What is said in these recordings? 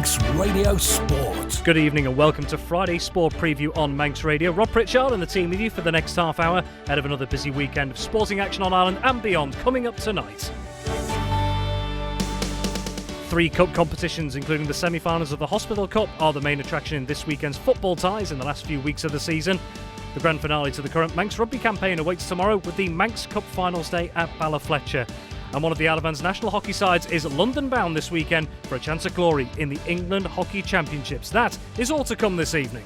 Manx Radio Sport. Good evening and welcome to Friday Sport Preview on Manx Radio. Rob Pritchard and the team with you for the next half hour ahead of another busy weekend of sporting action on Ireland and beyond coming up tonight. 3 cup competitions, including the semi-finals of the Hospital Cup, are the main attraction in this weekend's football ties in the last few weeks of the season. The grand finale to the current Manx rugby campaign awaits tomorrow with the Manx Cup finals day at Ballafletcher. And one of the Isle of Man's national hockey sides is London-bound this weekend for a chance at glory in the England Hockey Championships. That is all to come this evening.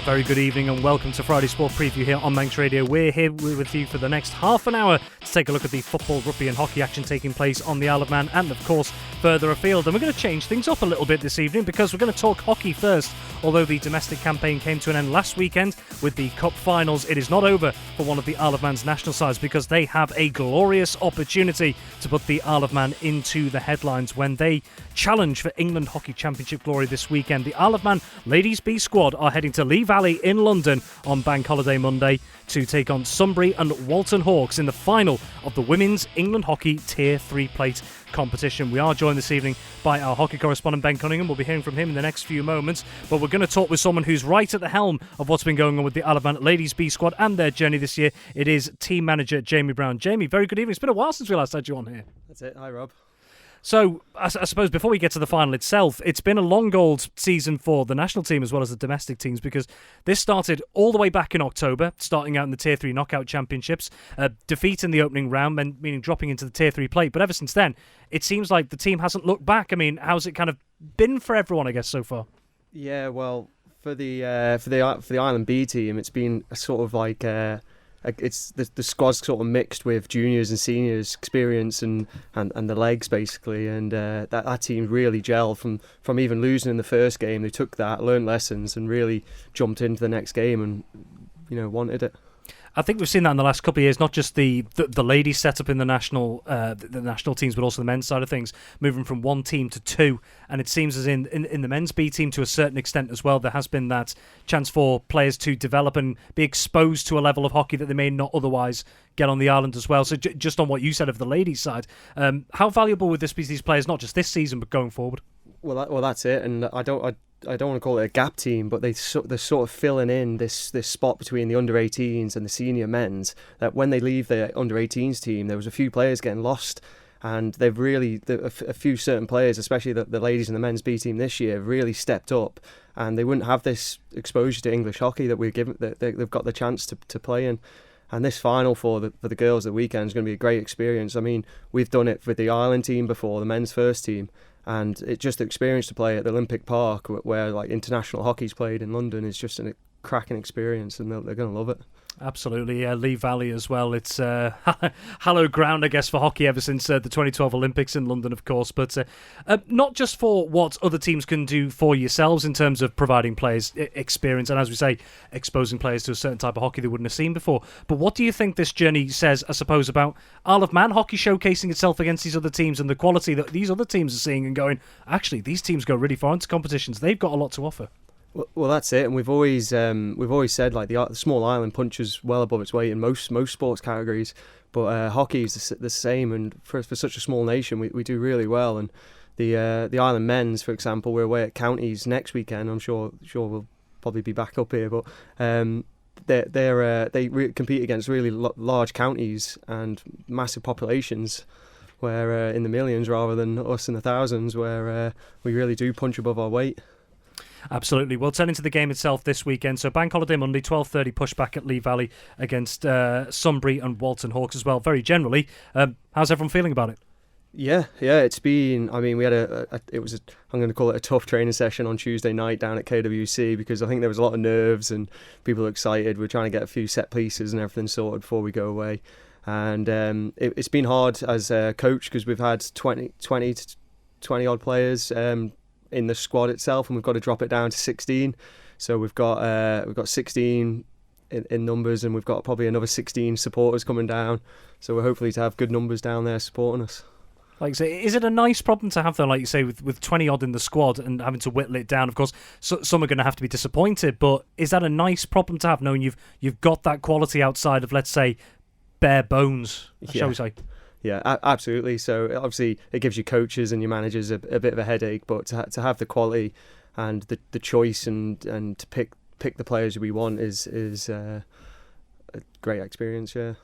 Very good evening and welcome to Friday Sport Preview here on Manx Radio. We're here with you for the next half an hour to take a look at the football, rugby and hockey action taking place on the Isle of Man and, of course, further afield. And we're going to change things up a little bit this evening because we're going to talk hockey first. Although the domestic campaign came to an end last weekend with the Cup finals, it is not over for one of the Isle of Man's national sides because they have a glorious opportunity to put the Isle of Man into the headlines when they challenge for England Hockey Championship glory this weekend. The Isle of Man Ladies B squad are heading to Lee Valley in London on Bank Holiday Monday to take on Sunbury and Walton Hawks in the final of the Women's England Hockey Tier 3 plate competition. We are joined this evening by our hockey correspondent Ben Cunningham. We'll be hearing from him in the next few moments, but we're going to talk with someone who's right at the helm of what's been going on with the Isle of Man Ladies B squad and their journey this year. It is team manager Jamie Brown. Jamie, very good evening. It's been a while since we last had you on here. That's it. Hi, Rob. So, I suppose before we get to the final itself, it's been a long old season for the national team as well as the domestic teams because this started all the way back in October, starting out in the Tier 3 knockout championships, defeat in the opening round, meaning dropping into the Tier 3 plate. But ever since then, it seems like the team hasn't looked back. I mean, how's it kind of been for everyone, I guess, so far? Yeah, well, for the Island B team, it's been a sort of like it's the squad's sort of mixed with juniors and seniors experience and the legs basically, and that team really gelled from even losing in the first game. They took that, learned lessons, and really jumped into the next game and wanted it. I think we've seen that in the last couple of years, not just the ladies set up in the national teams, but also the men's side of things, moving from one team to two. And it seems as in the men's B team to a certain extent as well, there has been that chance for players to develop and be exposed to a level of hockey that they may not otherwise get on the island as well. So just on what you said of the ladies' side, how valuable would this be to these players, not just this season, but going forward? Well, that's it. And I don't want to call it a gap team, but they're sort of filling in this spot between the under-18s and the senior men's, that when they leave the under-18s team, there was a few players getting lost, and they've really, a few certain players, especially the ladies in the men's B team this year, have really stepped up, and they wouldn't have this exposure to English hockey that they've got the chance to play in. And this final for the girls at the weekend is going to be a great experience. I mean, we've done it with the Ireland team before, the men's first team, and it's just the experience to play at the Olympic Park where like international hockey's played in London is just a cracking experience, and they're going to love it. Absolutely, Lee Valley as well. It's hallowed ground, I guess, for hockey ever since the 2012 Olympics in London, of course. But not just for what other teams can do for yourselves in terms of providing players experience and, as we say, exposing players to a certain type of hockey they wouldn't have seen before. But what do you think this journey says, I suppose, about Isle of Man hockey showcasing itself against these other teams and the quality that these other teams are seeing and going, actually, these teams go really far into competitions. They've got a lot to offer. Well, that's it, and we've always said like the small island punches well above its weight in most sports categories, but hockey is the same, and for such a small nation, we do really well. And the island men's, for example, we're away at counties next weekend. I'm sure we'll probably be back up here, but they compete against really large counties and massive populations, where in the millions rather than us in the thousands, where we really do punch above our weight. Absolutely. We'll turn into the game itself this weekend. So Bank Holiday Monday, 12:30 pushback at Lee Valley against Sunbury and Walton Hawks as well. Very generally, how's everyone feeling about it? Yeah. It's been. I mean, we had I'm going to call it a tough training session on Tuesday night down at KWC because I think there was a lot of nerves and people were excited. We're trying to get a few set pieces and everything sorted before we go away. And it's been hard as a coach because we've had 20 odd players in the squad itself, and we've got to drop it down to 16. So we've got 16 in numbers, and we've got probably another 16 supporters coming down. So we're hopefully to have good numbers down there supporting us. Like I say, is it a nice problem to have though, like you say, with 20 odd in the squad and having to whittle it down? Of course, some are going to have to be disappointed, but is that a nice problem to have, knowing you've got that quality outside of, let's say, bare bones, shall we say? Yeah, absolutely. So obviously it gives your coaches and your managers a bit of a headache, but to have the quality and the choice and to pick the players we want is a great experience. Yeah.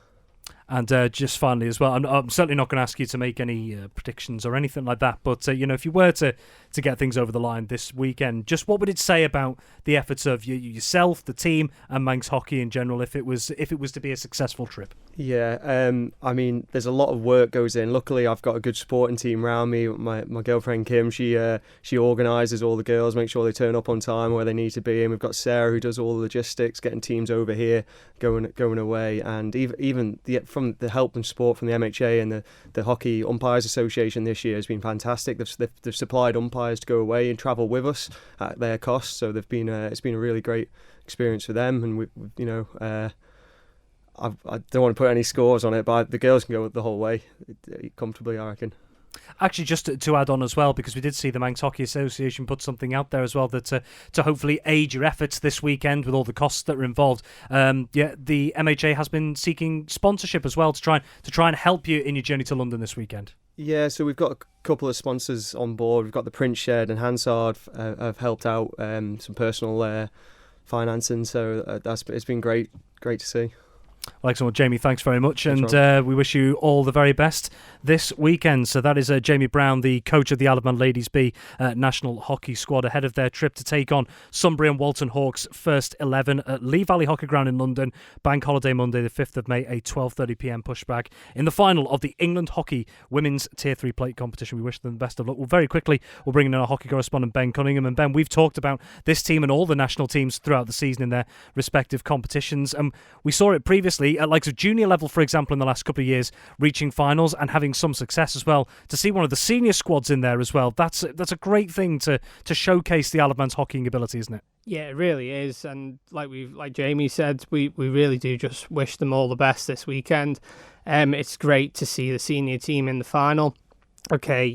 And just finally as well, I'm certainly not going to ask you to make any predictions or anything like that, but if you were to get things over the line this weekend, just what would it say about the efforts of yourself, the team, and Manx hockey in general if it was to be a successful trip? Yeah, I mean, there's a lot of work goes in. Luckily, I've got a good supporting team around me. My girlfriend Kim, she organises all the girls, make sure they turn up on time where they need to be, and we've got Sarah who does all the logistics, getting teams over here, going away, and even from the help and support from the MHA and the Hockey Umpires Association this year has been fantastic. They've supplied umpires to go away and travel with us at their cost, so it's been a really great experience for them. And I don't want to put any scores on it, but the girls can go the whole way comfortably, I reckon. Actually, just to add on as well, because we did see the Manx Hockey Association put something out there as well that to hopefully aid your efforts this weekend with all the costs that are involved. The MHA has been seeking sponsorship as well to try and help you in your journey to London this weekend. Yeah, so we've got a couple of sponsors on board. We've got the Pritchard and Hansard have helped out some personal financing, so it's been great to see. Well, excellent. Jamie, thanks very much, and we wish you all the very best this weekend. So that is Jamie Brown, the coach of the Alabama Ladies B national hockey squad, ahead of their trip to take on Sunbury and Walton Hawks first 11 at Lee Valley Hockey Ground in London. Bank holiday Monday the 5th of May, a 12:30pm pushback in the final of the England Hockey Women's Tier 3 plate competition. We wish them the best of luck. Well, very quickly, we'll bring in our hockey correspondent Ben Cunningham. And Ben, we've talked about this team and all the national teams throughout the season in their respective competitions, and we saw it previously at likes of junior level, for example, in the last couple of years, reaching finals and having some success as well. To see one of the senior squads in there as well, that's a great thing to showcase the Isle of Man's hockeying ability, isn't it? Yeah, it really is. And like Jamie said, we really do just wish them all the best this weekend. It's great to see the senior team in the final. Okay,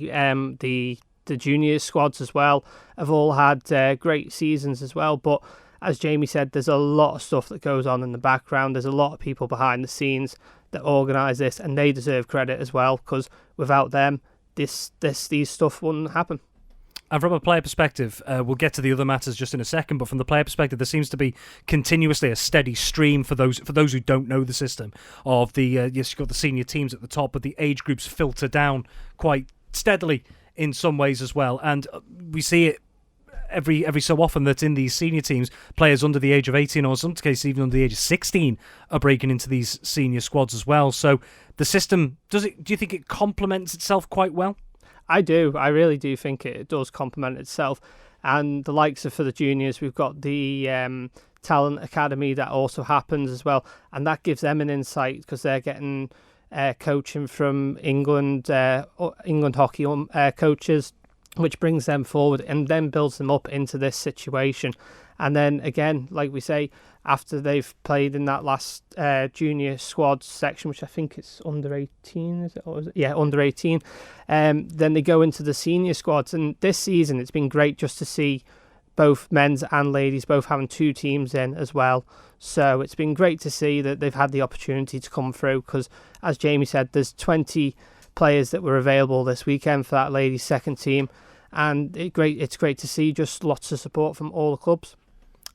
the junior squads as well have all had great seasons as well, but as Jamie said, there's a lot of stuff that goes on in the background. There's a lot of people behind the scenes that organise this, and they deserve credit as well, because without them, these stuff wouldn't happen. And from a player perspective, we'll get to the other matters just in a second, but from the player perspective, there seems to be continuously a steady stream for those who don't know the system of the yes, you've got the senior teams at the top, but the age groups filter down quite steadily in some ways as well, and we see it every so often that in these senior teams, players under the age of 18 or in some cases even under the age of 16 are breaking into these senior squads as well. So the system, do you think it complements itself quite well? I do. I really do think it does complement itself. And the likes of, for the juniors, we've got the Talent Academy that also happens as well. And that gives them an insight because they're getting coaching from England hockey coaches, which brings them forward and then builds them up into this situation. And then again, like we say, after they've played in that last junior squad section, which I think it's under 18, is it? Or is it? Yeah, under 18. Then they go into the senior squads. And this season, it's been great just to see both men's and ladies both having two teams in as well. So it's been great to see that they've had the opportunity to come through because, as Jamie said, there's 20 players that were available this weekend for that ladies' second team. And it's great to see just lots of support from all the clubs.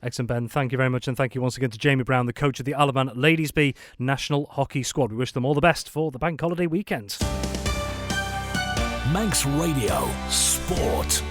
Excellent, Ben. Thank you very much. And thank you once again to Jamie Brown, the coach of the Isle of Man Ladies B National Hockey Squad. We wish them all the best for the bank holiday weekend. Manx Radio Sport.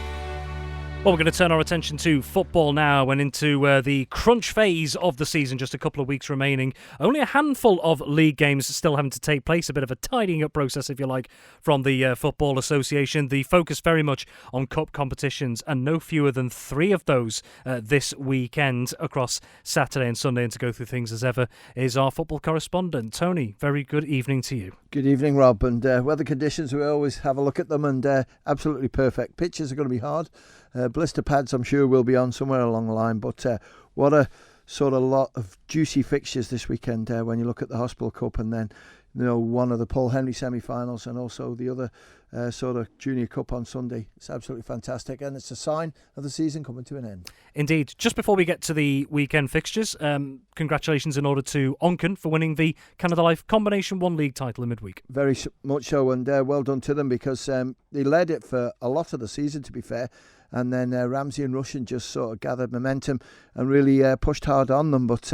Well, we're going to turn our attention to football now and into the crunch phase of the season. Just a couple of weeks remaining. Only a handful of league games still having to take place. A bit of a tidying up process, if you like, from the Football Association. The focus very much on cup competitions and no fewer than 3 of those this weekend across Saturday and Sunday. And to go through things as ever is our football correspondent, Tony. Very good evening to you. Good evening, Rob. And weather conditions, we always have a look at them and absolutely perfect. Pitches are going to be hard. Blister pads, I'm sure, will be on somewhere along the line. But what a sort of lot of juicy fixtures this weekend when you look at the Hospital Cup, and then one of the Paul Henry semi-finals, and also the other sort of Junior Cup on Sunday. It's absolutely fantastic, and it's a sign of the season coming to an end. Indeed. Just before we get to the weekend fixtures, congratulations in order to Onken for winning the Canada Life Combination 1 League title in midweek. Very much so, and well done to them, because they led it for a lot of the season, to be fair. And then Ramsey and Russian just sort of gathered momentum and really pushed hard on them. But,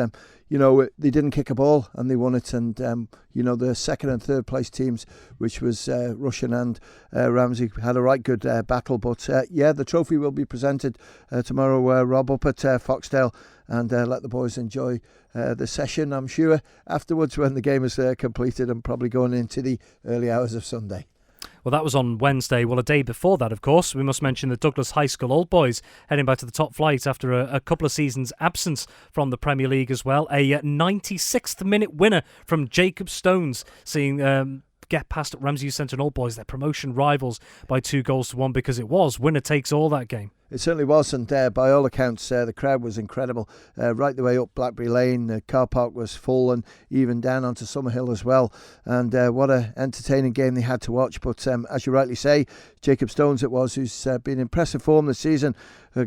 they didn't kick a ball and they won it. And, the second and third place teams, which was Russian and Ramsey, had a right good battle. But, the trophy will be presented tomorrow, Rob, up at Foxdale. And let the boys enjoy the session, I'm sure, afterwards when the game is completed, and probably going into the early hours of Sunday. Well, that was on Wednesday. Well, a day before that, of course, we must mention the Douglas High School Old Boys heading back to the top flight after a couple of seasons' absence from the Premier League as well. A 96th minute winner from Jacob Stones, seeing get past Ramsey Youth Centre and Old Boys, their promotion rivals, by 2-1, because it was winner takes all that game. It certainly was, and by all accounts, the crowd was incredible. Right the way up Blackberry Lane, the car park was full, and even down onto Summerhill as well. And what an entertaining game they had to watch. But as you rightly say, Jacob Stones it was, who's been in impressive form this season,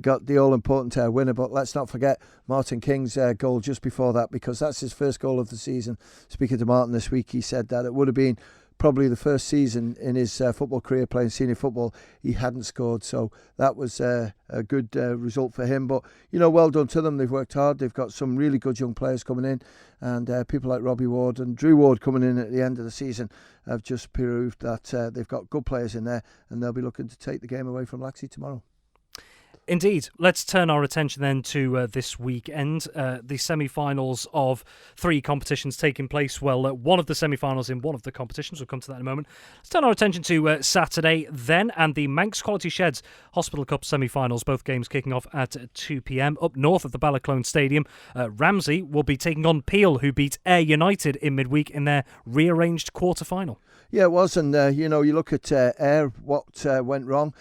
got the all-important winner. But let's not forget Martin King's goal just before that, because that's his first goal of the season. Speaking to Martin this week, he said that it would have been probably the first season in his football career playing senior football he hadn't scored, so that was a good result for him. But well done to them. They've worked hard. They've got some really good young players coming in, and people like Robbie Ward and Drew Ward coming in at the end of the season have just proved that they've got good players in there, and they'll be looking to take the game away from Laxey tomorrow. Indeed. Let's turn our attention then to this weekend. The semi-finals of 3 competitions taking place. Well, one of the semi-finals in one of the competitions. We'll come to that in a moment. Let's turn our attention to Saturday then, and the Manx Quality Sheds Hospital Cup semi-finals. Both games kicking off at 2 p.m. Up north at the Ballaclone Stadium, Ramsey will be taking on Peel, who beat Ayr United in midweek in their rearranged quarter-final. Yeah, it was, and you look at Ayr, what went wrong.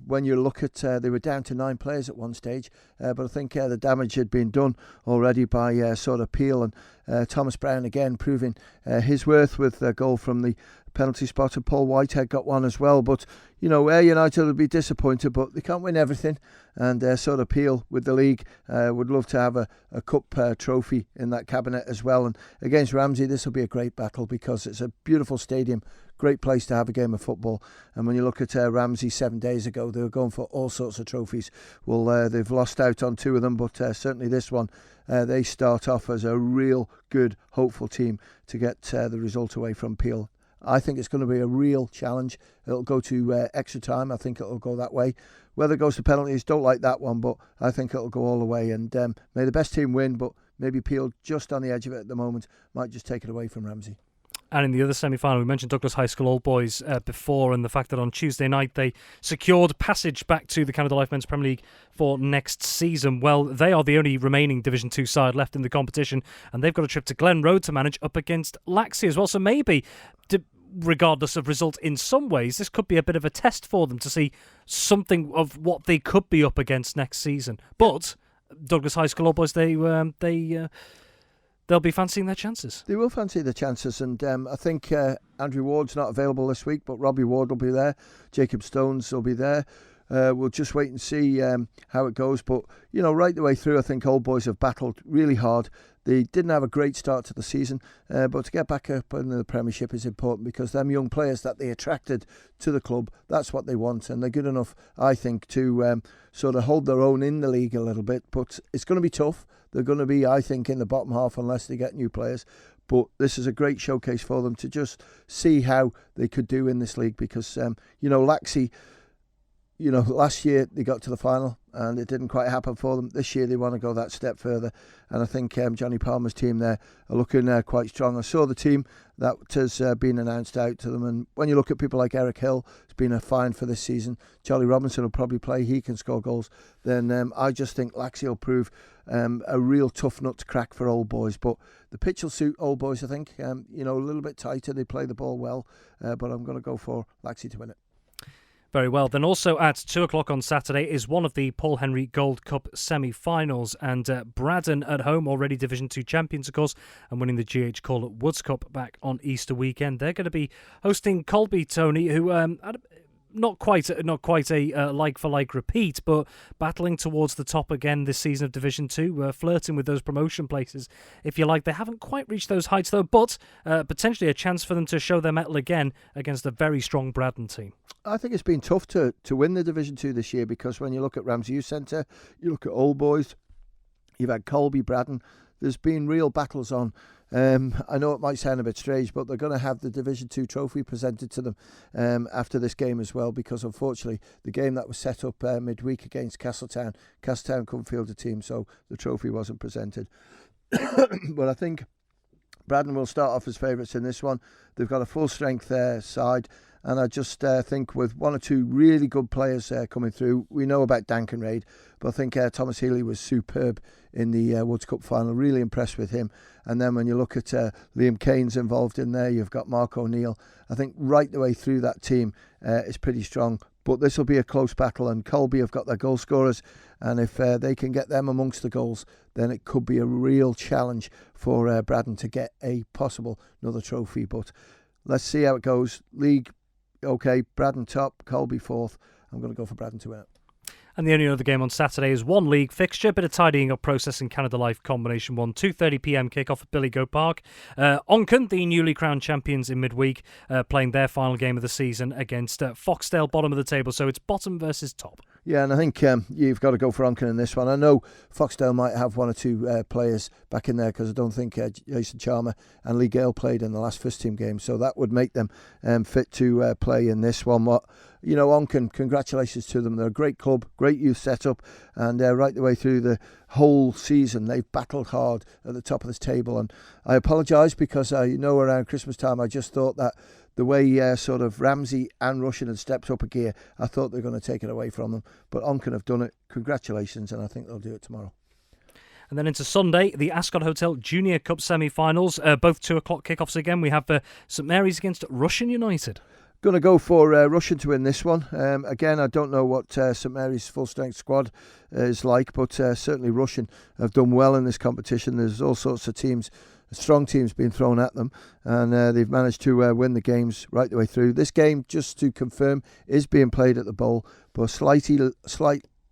When you look at, they were down to 9 players at one stage, but I think the damage had been done already by sort of Peel, and Thomas Brown again proving his worth with a goal from the penalty spot, and Paul Whitehead got one as well. But Ayr United will be disappointed, but they can't win everything, and sort of Peel with the league would love to have a cup trophy in that cabinet as well. And against Ramsey, this will be a great battle, because it's a beautiful stadium, great place to have a game of football. And when you look at Ramsey 7 days ago, they were going for all sorts of trophies. Well, they've lost out on 2 of them, but certainly this one, they start off as a real good, hopeful team to get the result away from Peel. I think it's going to be a real challenge. It'll go to extra time. I think it'll go that way. Whether it goes to penalties, don't like that one, but I think it'll go all the way. And may the best team win, but maybe Peel, just on the edge of it at the moment, might just take it away from Ramsey. And in the other semi-final, we mentioned Douglas High School Old Boys before, and the fact that on Tuesday night they secured passage back to the Canada Life Men's Premier League for next season. Well, they are the only remaining Division 2 side left in the competition, and they've got a trip to Glen Road to manage up against Laxey as well. So maybe, regardless of result, in some ways, this could be a bit of a test for them to see something of what they could be up against next season. But Douglas High School Old Boys, they'll be fancying their chances. They will fancy their chances, and I think Andrew Ward's not available this week, but Robbie Ward will be there. Jacob Stones will be there. We'll just wait and see how it goes. But, right the way through, I think Old Boys have battled really hard. They didn't have a great start to the season, but to get back up in the Premiership is important, because them young players that they attracted to the club, that's what they want, and they're good enough, I think, to sort of hold their own in the league a little bit. But it's going to be tough. They're going to be, I think, in the bottom half unless they get new players. But this is a great showcase for them to just see how they could do in this league, because, Laxey, last year they got to the final and it didn't quite happen for them. This year they want to go that step further, and I think Johnny Palmer's team there are looking quite strong. I saw the team that has been announced out to them, and when you look at people like Eric Hill, it's been a find for this season. Charlie Robinson will probably play, he can score goals. Then I just think Laxey will prove a real tough nut to crack for Old Boys, but the pitch will suit Old Boys, I think. A little bit tighter, they play the ball well, but I'm going to go for Laxey to win it. Very well. Then also at 2 o'clock on Saturday is one of the Paul Henry Gold Cup semi-finals, and Braddon at home, already Division 2 champions, of course, and winning the GH Call Woods Cup back on Easter weekend. They're going to be hosting Colby, Tony, who had not quite a like-for-like repeat, but battling towards the top again this season of Division 2, flirting with those promotion places, if you like. They haven't quite reached those heights, though, but potentially a chance for them to show their mettle again against a very strong Braddon team. I think it's been tough to win the Division 2 this year, because when you look at Ramsey Youth Centre, you look at Old Boys, you've had Colby, Braddon, there's been real battles on. I know it might sound a bit strange, but they're going to have the Division 2 trophy presented to them after this game as well, because unfortunately the game that was set up midweek against Castletown couldn't field a team, so the trophy wasn't presented. But I think Braddon will start off as favourites in this one. They've got a full strength side, and I just think with one or two really good players coming through, we know about Duncan Raid, but I think Thomas Healy was superb in the Woods Cup final. Really impressed with him. And then when you look at Liam Kane's involved in there, you've got Mark O'Neill. I think right the way through that team is pretty strong. But this will be a close battle, and Colby have got their goal scorers, and if they can get them amongst the goals, then it could be a real challenge for Braddon to get a possible another trophy. But let's see how it goes. League, okay, Braddon top, Colby fourth. I'm going to go for Braddon to win it. And the only other game on Saturday is one league fixture, bit of tidying up process in Canada Life Combination 1, 2:30pm kick-off at Billy Goat Park. Onchan, the newly crowned champions in midweek, playing their final game of the season against Foxdale, bottom of the table, so it's bottom versus top. Yeah, and I think you've got to go for Onchan in this one. I know Foxdale might have one or two players back in there, because I don't think Jason Chalmer and Lee Gale played in the last first team game, so that would make them fit to play in this one. But, you know, Onchan, congratulations to them. They're a great club, great youth setup, and right the way through the whole season they've battled hard at the top of this table. And I apologise, because around Christmas time I just thought that the way sort of Ramsey and Russian had stepped up a gear, I thought they were going to take it away from them. But Onchan have done it. Congratulations, and I think they'll do it tomorrow. And then into Sunday, the Ascot Hotel Junior Cup semi-finals, both 2 o'clock kickoffs again. We have St Mary's against Russian United. Going to go for Russian to win this one. Again, I don't know what St Mary's full-strength squad is like, but certainly Russian have done well in this competition. There's all sorts of teams, strong teams being thrown at them, and they've managed to win the games right the way through. This game, just to confirm, is being played at the Bowl, but slight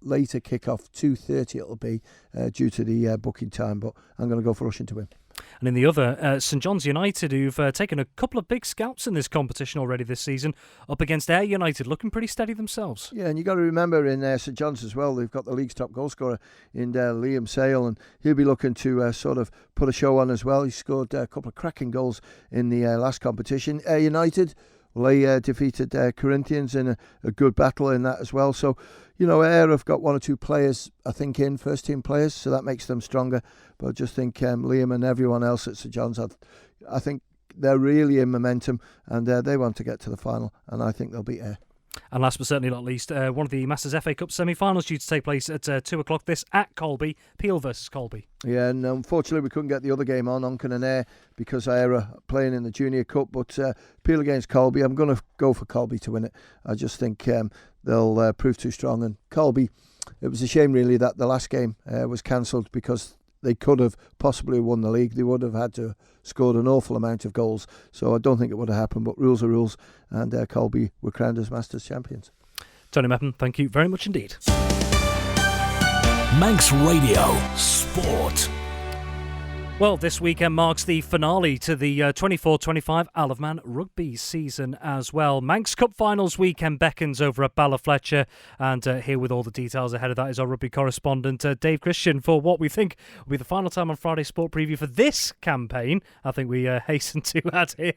later kick-off, 2:30 it'll be, due to the booking time, but I'm going to go for Russian to win. And in the other, St John's United, who've taken a couple of big scalps in this competition already this season, up against Ayr United, looking pretty steady themselves. Yeah, and you've got to remember in St John's as well, they've got the league's top goal scorer in Liam Sale, and he'll be looking to sort of put a show on as well. He scored a couple of cracking goals in the last competition. Ayr United, well, they defeated Corinthians in a good battle in that as well. So, you know, Ayr have got one or two players, I think, in first-team players, so that makes them stronger. But I just think Liam and everyone else at St John's, I think they're really in momentum, and they want to get to the final, and I think they'll beat Ayr. And last but certainly not least, one of the Masters FA Cup semi-finals due to take place at 2 o'clock, this at Colby, Peel versus Colby. Yeah, and unfortunately we couldn't get the other game on, Onchan and Ayr, because Ayr are playing in the Junior Cup, but Peel against Colby, I'm going to go for Colby to win it. I just think they'll prove too strong, and Colby, it was a shame really that the last game was cancelled, because they could have possibly won the league. They would have had to have scored an awful amount of goals. So I don't think it would have happened, but rules are rules. And Colby were crowned as Masters champions. Tony Mepham, thank you very much indeed. Manx Radio Sport. Well, this weekend marks the finale to the 24-25 Isle of Man rugby season as well. Manx Cup finals weekend beckons over at Ballafletcher, and here with all the details ahead of that is our rugby correspondent Dave Christian for what we think will be the final time on Friday Sport Preview for this campaign. I think we hasten to add here.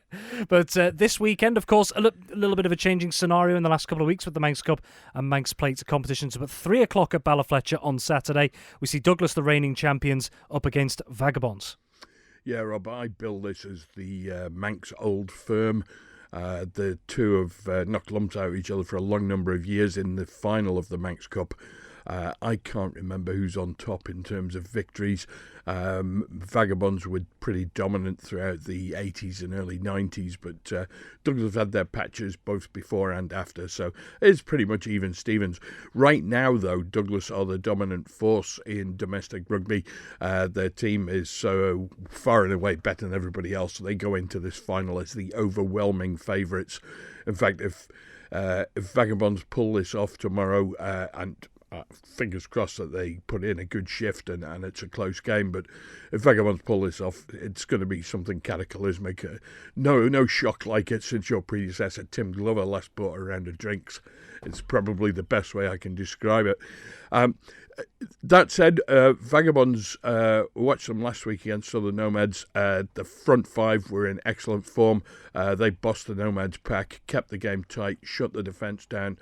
But this weekend, of course, a little bit of a changing scenario in the last couple of weeks with the Manx Cup and Manx Plate competitions. But 3 o'clock at Ballafletcher on Saturday, we see Douglas, the reigning champions, up against Vagabonds. Yeah, Rob, I bill this as the Manx Old Firm. The two have knocked lumps out of each other for a long number of years in the final of the Manx Cup. I can't remember who's on top in terms of victories. Vagabonds were pretty dominant throughout the 80s and early 90s, but Douglas have had their patches both before and after, so it's pretty much even Stevens. Right now, though, Douglas are the dominant force in domestic rugby. Their team is so far and away better than everybody else, so they go into this final as the overwhelming favourites. In fact, if Vagabonds pull this off tomorrow, and fingers crossed that they put in a good shift and it's a close game, but if Vagabonds pull this off, it's going to be something cataclysmic. No shock like it since your predecessor Tim Glover last bought a round of drinks. It's probably the best way I can describe it. That said, Vagabonds, watched them last week against Southern Nomads. The front five were in excellent form. They bossed the Nomads pack, kept the game tight, shut the defence down.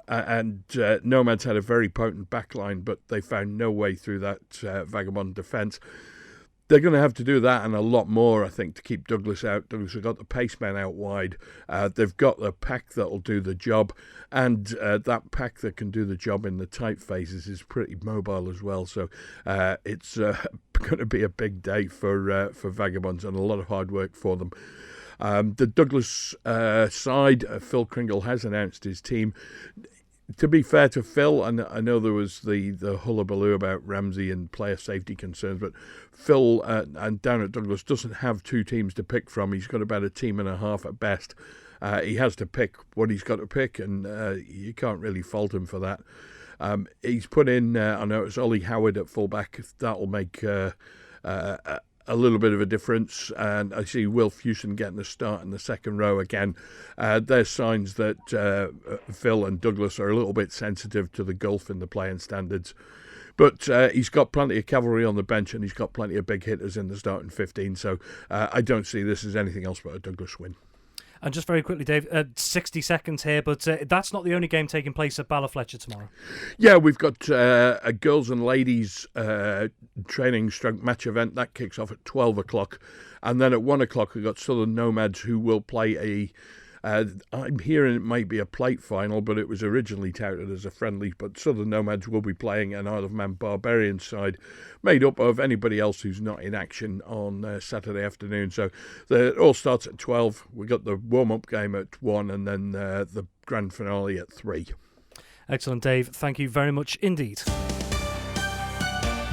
And Nomads had a very potent backline, but they found no way through that Vagabond defence. They're going to have to do that and a lot more, I think, to keep Douglas out. Douglas have got the pacemen out wide. They've got the pack that'll do the job, and that pack that can do the job in the tight phases is pretty mobile as well. So it's going to be a big day for Vagabonds and a lot of hard work for them. The Douglas side, Phil Kringle has announced his team. To be fair to Phil, and I know there was the hullabaloo about Ramsey and player safety concerns, but Phil and down at Douglas doesn't have two teams to pick from. He's got about a team and a half at best. He has to pick what he's got to pick, and you can't really fault him for that. He's put in, I know it's Ollie Howard at fullback. That'll make a little bit of a difference, and I see Will Fuson getting a start in the second row again. There's signs that Phil and Douglas are a little bit sensitive to the gulf in the playing standards, but he's got plenty of cavalry on the bench and he's got plenty of big hitters in the starting 15, so I don't see this as anything else but a Douglas win. And just very quickly, Dave, 60 seconds here, but that's not the only game taking place at Ballafletcher tomorrow. Yeah, we've got a girls and ladies training stroke match event. That kicks off at 12 o'clock. And then at 1 o'clock, we've got Southern Nomads who will play I'm hearing it might be a plate final, but it was originally touted as a friendly. But Southern Nomads will be playing an Isle of Man Barbarian side made up of anybody else who's not in action on Saturday afternoon. So it all starts at 12. We got the warm-up game at 1 and then the grand finale at 3. Excellent, Dave. Thank you very much indeed.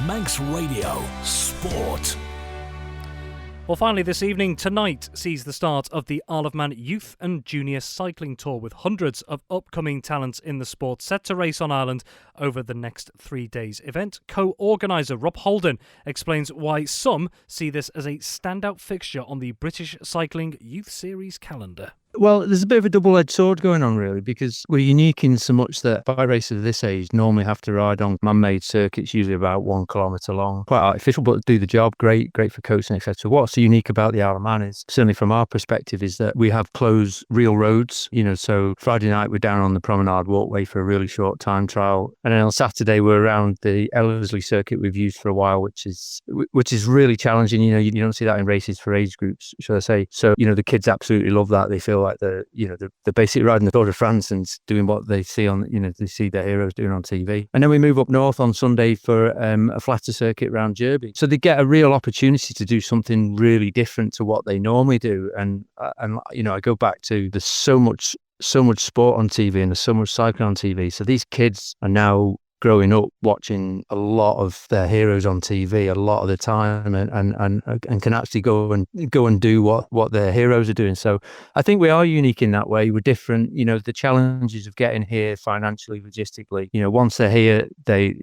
Manx Radio Sport. Well, finally this evening, tonight sees the start of the Isle of Man Youth and Junior Cycling Tour, with hundreds of upcoming talents in the sport set to race on Ireland over the next 3 days. Event co-organiser Rob Holden explains why some see this as a standout fixture on the British Cycling Youth Series calendar. Well, there's a bit of a double-edged sword going on, really, because we're unique in so much that bike racers of this age normally have to ride on man-made circuits, usually about 1 kilometre long. Quite artificial, but do the job. Great for coaching, etc. What's unique about the Isle of Man is, certainly from our perspective, is that we have closed real roads. So Friday night we're down on the Promenade Walkway for a really short time trial, and then on Saturday we're around the Ellerslie circuit we've used for a while, which is really challenging. You don't see that in races for age groups, shall I say? So the kids absolutely love that. They feel like they're basically riding the Tour de France and doing what they see on, they see their heroes doing on TV. And then we move up north on Sunday for a flatter circuit around Derby. So they get a real opportunity to do something really different to what they normally do. And I go back to there's so much sport on TV and there's so much cycling on TV. So these kids are now growing up watching a lot of their heroes on TV a lot of the time, and can actually go and do what their heroes are doing. So I think we are unique in that way. We're different. The challenges of getting here financially, logistically. Once they're here, they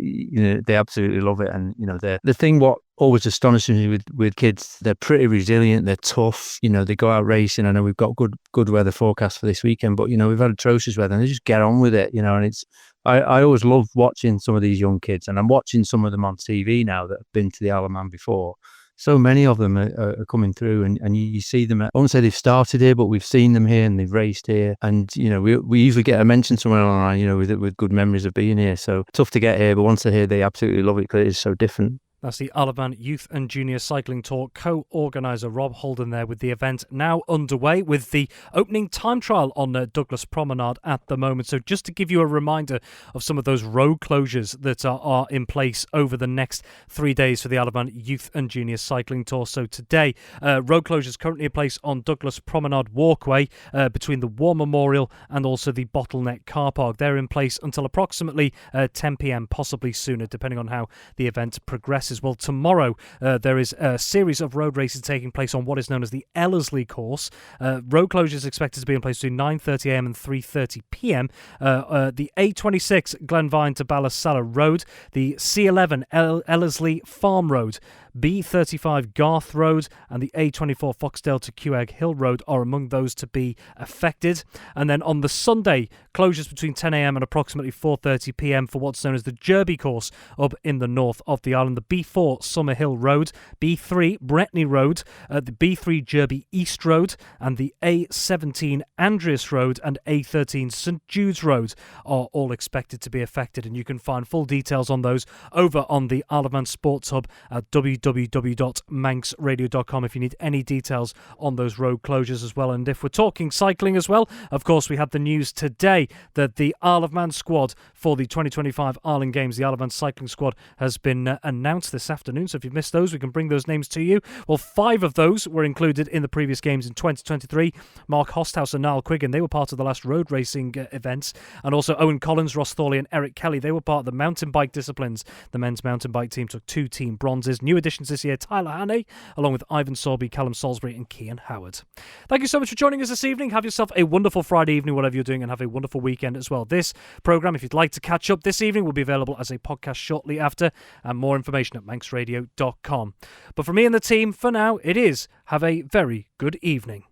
absolutely love it. And the thing what always astonishes me with kids, they're pretty resilient, they're tough, they go out racing. I know we've got good weather forecast for this weekend, but we've had atrocious weather and they just get on with it, and it's I always love watching some of these young kids, and I'm watching some of them on TV now that have been to the Isle of Man before. So many of them are coming through, and you see them. I won't say they've started here, but we've seen them here and they've raced here. And we usually get a mention somewhere online, with good memories of being here. So tough to get here, but once they're here, they absolutely love it because it is so different. That's the Isle of Man Youth and Junior Cycling Tour co-organiser Rob Holden there, with the event now underway with the opening time trial on Douglas Promenade at the moment. So just to give you a reminder of some of those road closures that are in place over the next 3 days for the Isle of Man Youth and Junior Cycling Tour. So today, road closures currently in place on Douglas Promenade Walkway between the War Memorial and also the Bottleneck car park. They're in place until approximately 10 p.m, possibly sooner, depending on how the event progresses. Well, tomorrow there is a series of road races taking place on what is known as the Ellerslie course. Road closures expected to be in place between 9:30 a.m. and 3:30 p.m. The A26 Glenvine to Ballasalla Road, the C11 Ellerslie Farm Road, B35 Garth Road and the A24 Foxdale to Quegg Hill Road are among those to be affected. And then on the Sunday, closures between 10 a.m. and approximately 4:30 p.m. for what's known as the Derby course up in the north of the island. The B4 Summerhill Road, B3 Bretney Road, the B3 Derby East Road and the A17 Andreas Road and A13 St Jude's Road are all expected to be affected. And you can find full details on those over on the Isle of Man Sports Hub at www.manxradio.com if you need any details on those road closures as well. And if we're talking cycling as well, of course, we had the news today that the Isle of Man squad for the 2025 Ireland Games, the Isle of Man cycling squad, has been announced this afternoon. So if you've missed those, we can bring those names to you. Well, 5 of those were included in the previous games in 2023. Mark Hosthouse and Niall Quiggin, they were part of the last road racing events. And also Owen Collins, Ross Thorley and Eric Kelly, they were part of the mountain bike disciplines. The men's mountain bike team took 2 team bronzes. New additions this year, Tyler Hannay, along with Ivan Sorby, Callum Salisbury and Cian Howard. Thank you so much for joining us this evening. Have yourself a wonderful Friday evening, whatever you're doing, and have a wonderful weekend as well. This programme, if you'd like to catch up this evening, will be available as a podcast shortly after, and more information at manxradio.com. But for me and the team, for now, it is have a very good evening.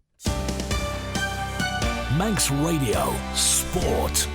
Manx Radio Sport.